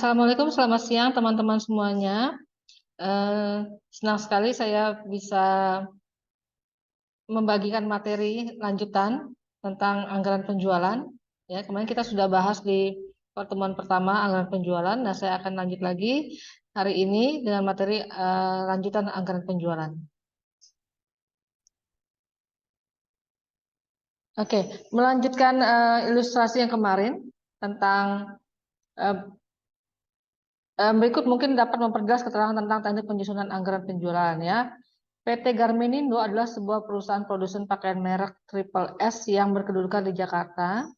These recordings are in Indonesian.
Assalamualaikum, selamat siang teman-teman semuanya. Senang sekali saya bisa membagikan materi lanjutan tentang anggaran penjualan. Ya, kemarin kita sudah bahas di pertemuan pertama anggaran penjualan. Nah, saya akan lanjut lagi hari ini dengan materi lanjutan anggaran penjualan. Oke, melanjutkan ilustrasi yang kemarin tentang berikut mungkin dapat memperjelas keterangan tentang teknik penyusunan anggaran penjualan ya. PT Garminindo adalah sebuah perusahaan produsen pakaian merek Triple S yang berkedudukan di Jakarta.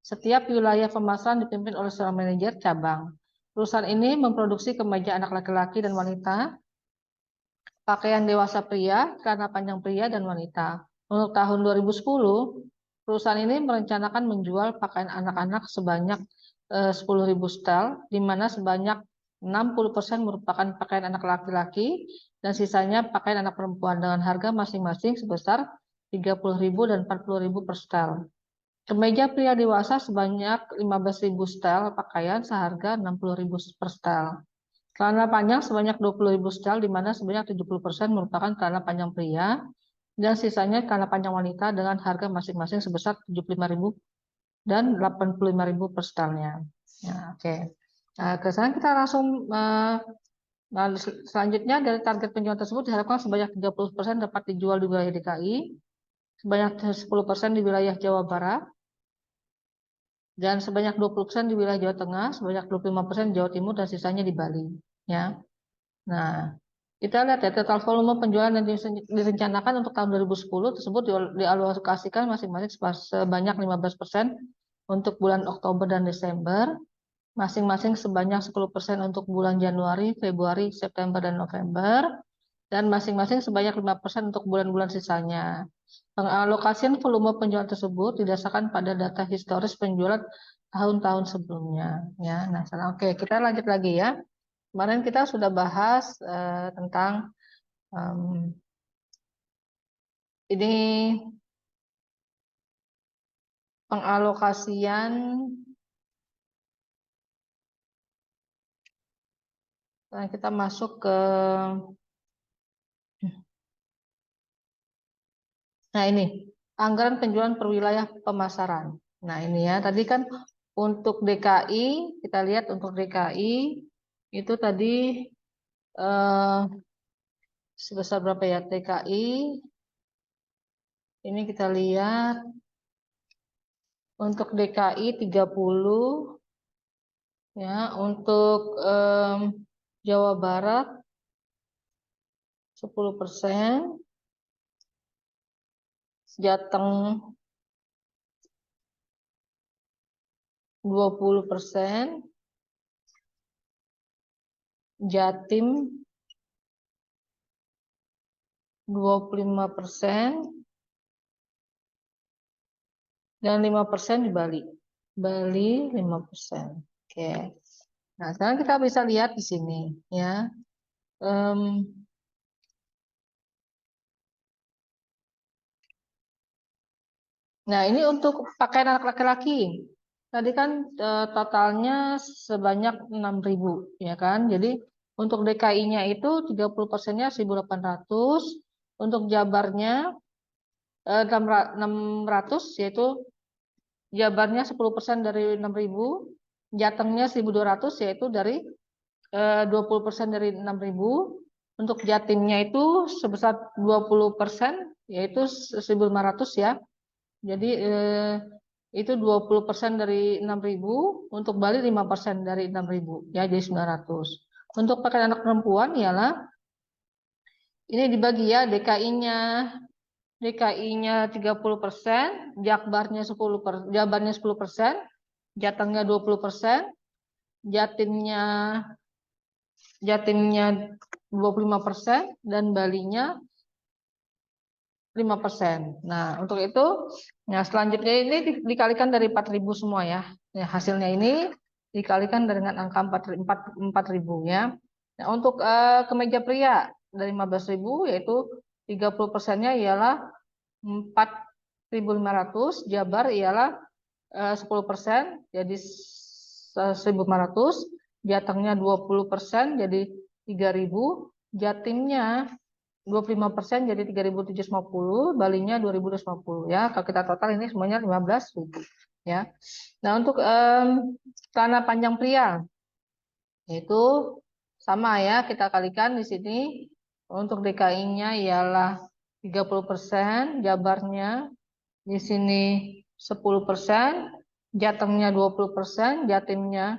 Setiap wilayah pemasaran dipimpin oleh seorang manajer cabang. Perusahaan ini memproduksi kemeja anak laki-laki dan wanita, pakaian dewasa pria, celana panjang pria dan wanita. Untuk tahun 2010, perusahaan ini merencanakan menjual pakaian anak-anak sebanyak 10.000 setel, di mana sebanyak 60% merupakan pakaian anak laki-laki dan sisanya pakaian anak perempuan dengan harga masing-masing sebesar 30.000 dan 40.000 per setel. Kemeja pria dewasa sebanyak 15.000 setel pakaian seharga 60.000 per setel. Celana panjang sebanyak 20.000 setel, di mana sebanyak 70% merupakan celana panjang pria dan sisanya celana panjang wanita dengan harga masing-masing sebesar 75.000 dan 85.000 per setelnya. Ya, oke. Nah, sekarang kita langsung nah, selanjutnya dari target penjualan tersebut diharapkan sebanyak 30% dapat dijual di wilayah DKI, sebanyak 10% di wilayah Jawa Barat, dan sebanyak 20% di wilayah Jawa Tengah, sebanyak 25% di Jawa Timur, dan sisanya di Bali. Ya. Nah, kita lihat ya, total volume penjualan yang direncanakan untuk tahun 2010 tersebut dialokasikan masing-masing sebanyak 15% untuk bulan Oktober dan Desember, masing-masing sebanyak 10% untuk bulan Januari, Februari, September, dan November, dan masing-masing sebanyak 5% untuk bulan-bulan sisanya. Pengalokasian volume penjualan tersebut didasarkan pada data historis penjualan tahun-tahun sebelumnya. Ya, nah, oke, kita lanjut lagi ya. Kemarin kita sudah bahas tentang ini pengalokasian. Kita masuk ke ini anggaran penjualan per wilayah pemasaran. Nah, ini ya, tadi kan untuk DKI, kita lihat untuk DKI itu tadi sebesar berapa ya DKI? Ini kita lihat untuk DKI 30 ya, untuk Jawa Barat 10%, Jateng 20%, Jatim 25%, dan 5% di Bali. Bali 5%. Oke. Nah, sekarang kita bisa lihat di sini ya. Nah, ini untuk pakaian anak laki-laki. Tadi kan totalnya sebanyak 6.000 ya kan. Jadi untuk DKI-nya itu 30%-nya 1.800, untuk Jabarnya 600, yaitu Jabarnya 10% dari 6.000, Jatengnya 1.200, yaitu dari 20% dari 6.000. Untuk Jatimnya itu sebesar 20%, yaitu 1.500 ya. Jadi itu 20% dari 6.000, untuk Bali 5% dari 6.000, ya jadi 900. Untuk pakaian anak perempuan ialah ini dibagi ya, DKI-nya 30%, Jabarnya 10%, Jatengnya 20%, Jatimnya 25%, dan Balinya 5%. Nah, untuk itu, nah selanjutnya ini dikalikan dari 4.000 semua ya. Nah, hasilnya ini dikalikan dengan angka 4.000 ya. Nah, untuk kemeja pria dari 15.000, yaitu 30%-nya ialah 4.500, Jabar ialah 10%, jadi 1.500, Jatengnya 20% jadi 3.000. Jatimnya 25% jadi 3.750. Balinya 2.250 ya. Kalau kita total ini semuanya 15.000 ya. Nah, untuk celana panjang pria itu sama ya, kita kalikan di sini. Untuk DKI-nya ialah 30%, Jabarnya di sini 10%, Jatengnya 20%, Jatimnya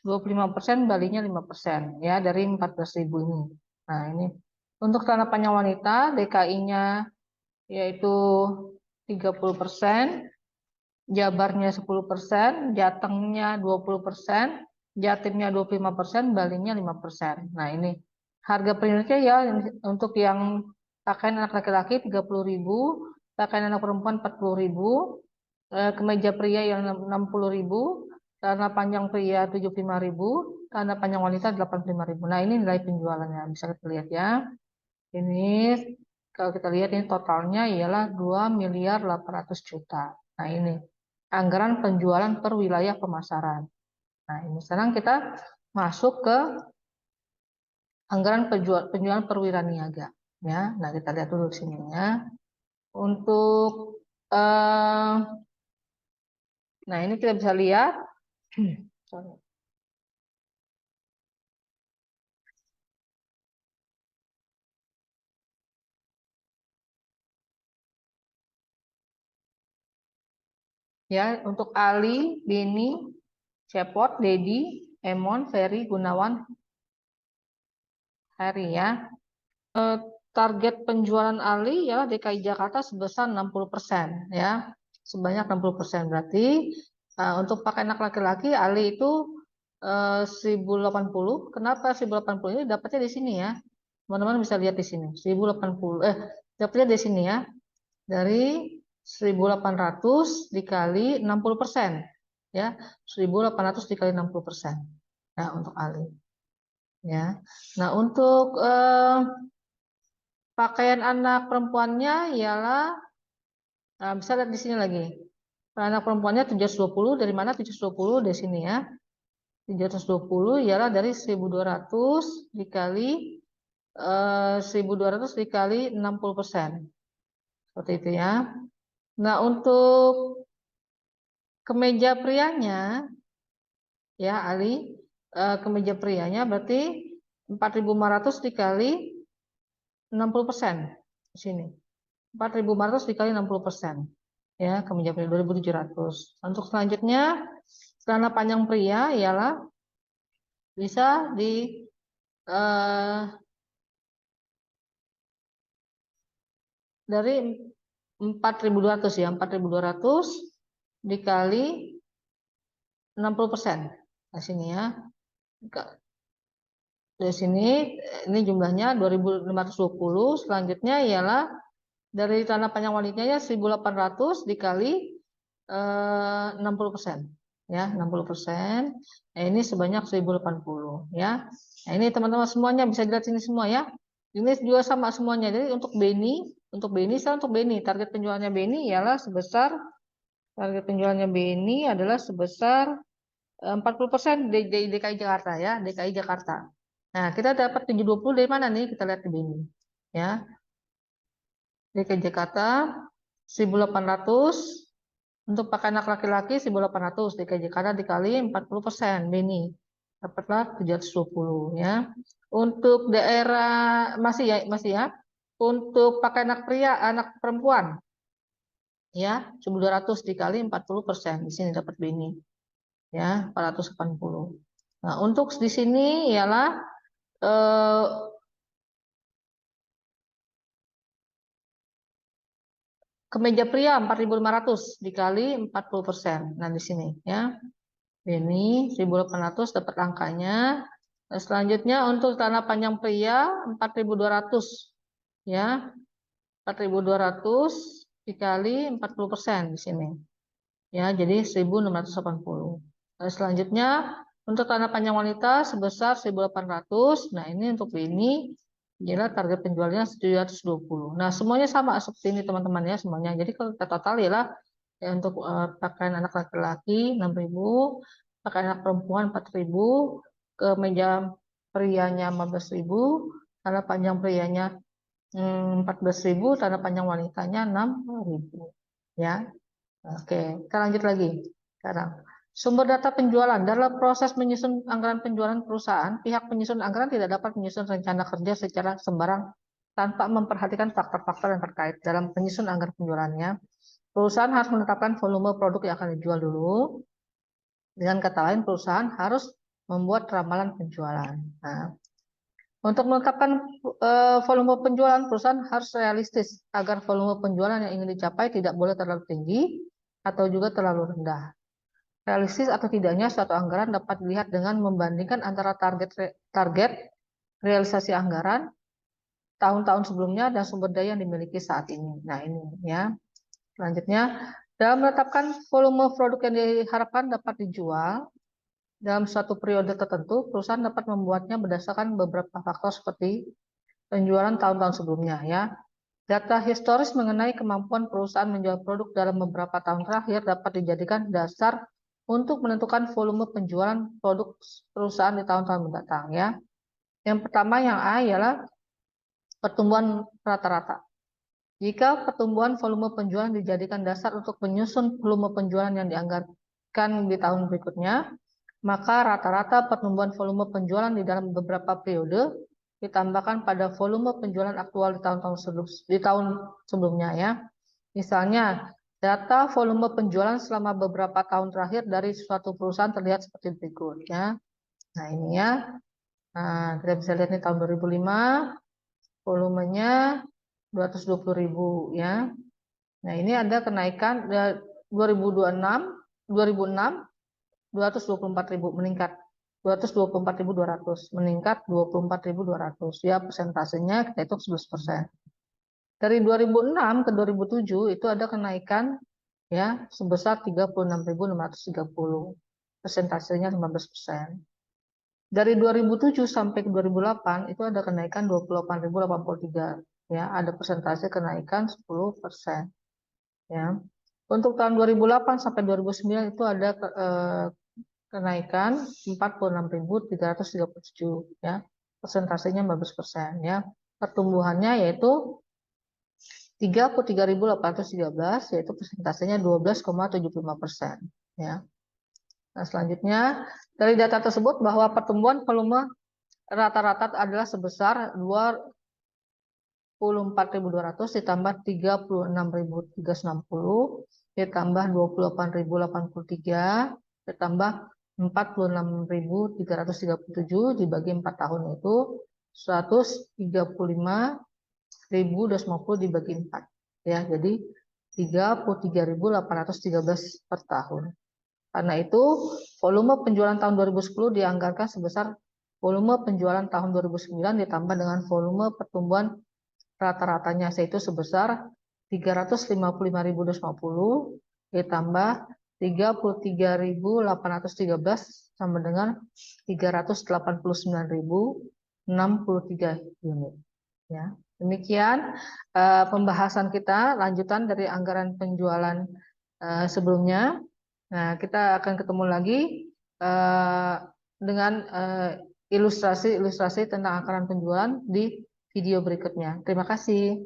25%, Balinya 5% ya, dari 14.000 ini. Nah, ini untuk celana panjang wanita DKI-nya yaitu 30%, Jabarnya 10%, Jatengnya 20%, Jatimnya 25%, Balinya 5%. Nah, ini harga per unitnya ya untuk yang pakaian anak laki-laki 30.000, pakaian anak perempuan 40.000, kemeja pria yang 60.000, celana panjang pria 75.000, celana panjang wanita 85.000. Nah, ini nilai penjualannya, bisa kita lihat ya. Ini kalau kita lihat ini totalnya ialah 2.800.000.000. Nah, ini anggaran penjualan per wilayah pemasaran. Nah, ini sekarang kita masuk ke anggaran penjualan perwira niaga ya. Nah, kita lihat dulu sini ya. Untuk nah, ini kita bisa lihat ya, untuk Ali, Beni, Cepot, Dedi, Emon, Ferry, Gunawan, Heri ya. Target penjualan Ali ya DKI Jakarta sebesar 60% ya. Sebanyak 60%. Berarti untuk pakaian anak laki-laki Ali itu 1080. Kenapa 1080 ini dapatnya di sini ya. Teman-teman bisa lihat di sini. 1080 dapatnya di sini ya. Dari 1.800 dikali 60% ya. 1.800 dikali 60%. Nah, untuk Ali ya. Nah, untuk pakaian anak perempuannya ialah, nah, bisa lihat di sini lagi. Anak perempuannya 720, dari mana 720? Di sini ya. 720 ialah dari 1.200 dikali 1.200 dikali 60%. Seperti itu ya. Nah, untuk kemeja prianya ya Ali, kemeja prianya berarti 4.500 dikali 60% di sini. 4.500 dikali 60%. Ya, kemeja pria 2.700. Untuk selanjutnya, celana panjang pria ialah bisa di dari 4.200 ya, 4.200 dikali 60%. Nah, sini ya. Dari sini ini jumlahnya 2.520. Selanjutnya ialah dari celana panjang wanitanya 1.800 dikali 60% ya, 60%. Nah, ini sebanyak 1.080 ya. Nah, ini teman-teman semuanya bisa dilihat sini semua ya. Ini juga sama semuanya. Jadi untuk Beni, target penjualannya Beni ialah sebesar, target penjualannya Beni adalah sebesar 40% di DKI Jakarta ya, DKI Jakarta. Nah, kita dapat 720 dari mana nih? Kita lihat di Beni ya. DKI Jakarta 1.800. Untuk pakaian anak laki-laki 1.800 DKI Jakarta dikali 40%. Beni dapatlah 720 ya. Untuk daerah masih ya. Untuk pakaian anak pria, anak perempuan ya 1.200 dikali 40%. Di sini dapat Beni ya 480. Nah, untuk di sini ialah kemeja pria 4.500 dikali 40%. Nah, di sini ya. Ini 1.800 dapat angkanya. Nah, selanjutnya untuk celana panjang pria 4.200 ya. 4.200 dikali 40% di sini. Ya, jadi 1.680. Nah, selanjutnya untuk celana panjang wanita sebesar 1.800. Nah, ini untuk ini jelas target penjualnya 720. Nah, semuanya sama seperti ini teman-teman ya semuanya. Jadi kalau kita total ialah ya, untuk pakaian anak laki-laki 6.000, pakaian anak perempuan 4.000, kemeja prianya 15.000, tanda panjang prianya 14.000, tanda panjang wanitanya 6.000. Ya, oke, kita lanjut lagi. Sekarang, sumber data penjualan. Dalam proses menyusun anggaran penjualan perusahaan, pihak penyusun anggaran tidak dapat menyusun rencana kerja secara sembarang tanpa memperhatikan faktor-faktor yang terkait. Dalam penyusun anggaran penjualannya, perusahaan harus menetapkan volume produk yang akan dijual dulu. Dengan kata lain, perusahaan harus membuat ramalan penjualan. Nah, untuk menetapkan volume penjualan, perusahaan harus realistis agar volume penjualan yang ingin dicapai tidak boleh terlalu tinggi atau juga terlalu rendah. Realistis atau tidaknya suatu anggaran dapat dilihat dengan membandingkan antara target realisasi anggaran tahun-tahun sebelumnya dan sumber daya yang dimiliki saat ini. Nah, ini ya. Selanjutnya, dalam menetapkan volume produk yang diharapkan dapat dijual dalam suatu periode tertentu, perusahaan dapat membuatnya berdasarkan beberapa faktor seperti penjualan tahun-tahun sebelumnya ya. Data historis mengenai kemampuan perusahaan menjual produk dalam beberapa tahun terakhir dapat dijadikan dasar untuk menentukan volume penjualan produk perusahaan di tahun-tahun mendatang ya. Yang pertama yang A ialah pertumbuhan rata-rata. Jika pertumbuhan volume penjualan dijadikan dasar untuk menyusun volume penjualan yang dianggarkan di tahun berikutnya, maka rata-rata pertumbuhan volume penjualan di dalam beberapa periode ditambahkan pada volume penjualan aktual di tahun sebelumnya ya. Misalnya, data volume penjualan selama beberapa tahun terakhir dari suatu perusahaan terlihat seperti berikut ya. Nah, ini ya. Nah, kita bisa lihat nih tahun 2005 volumenya 220.000 ya. Nah, ini ada kenaikan 2006 224.000 meningkat 224.200 meningkat 24.200 ya, persentasenya kita hitung 11%. Dari 2006 ke 2007 itu ada kenaikan ya sebesar 36.630, persentasenya 15%. Dari 2007 sampai ke 2008 itu ada kenaikan 28.083 ya, ada persentase kenaikan 10% ya. Untuk tahun 2008 sampai 2009 itu ada kenaikan 46.337 ya, persentasenya 15% ya. Pertumbuhannya yaitu 33.813 yaitu persentasenya 12,75% ya. Nah, selanjutnya dari data tersebut bahwa pertumbuhan volume rata-rata adalah sebesar 24.200 ditambah 36.360 ditambah 28.083 ditambah 46.337 dibagi 4 tahun itu 135.250 dibagi 4 ya, jadi 33.813 per tahun. Karena itu volume penjualan tahun 2010 dianggarkan sebesar volume penjualan tahun 2009 ditambah dengan volume pertumbuhan rata-ratanya, yaitu sebesar 355.250 ditambah 33.813 sama dengan 389.063 unit. Ya, demikian pembahasan kita lanjutan dari anggaran penjualan sebelumnya. Nah, kita akan ketemu lagi dengan ilustrasi-ilustrasi tentang anggaran penjualan di video berikutnya. Terima kasih.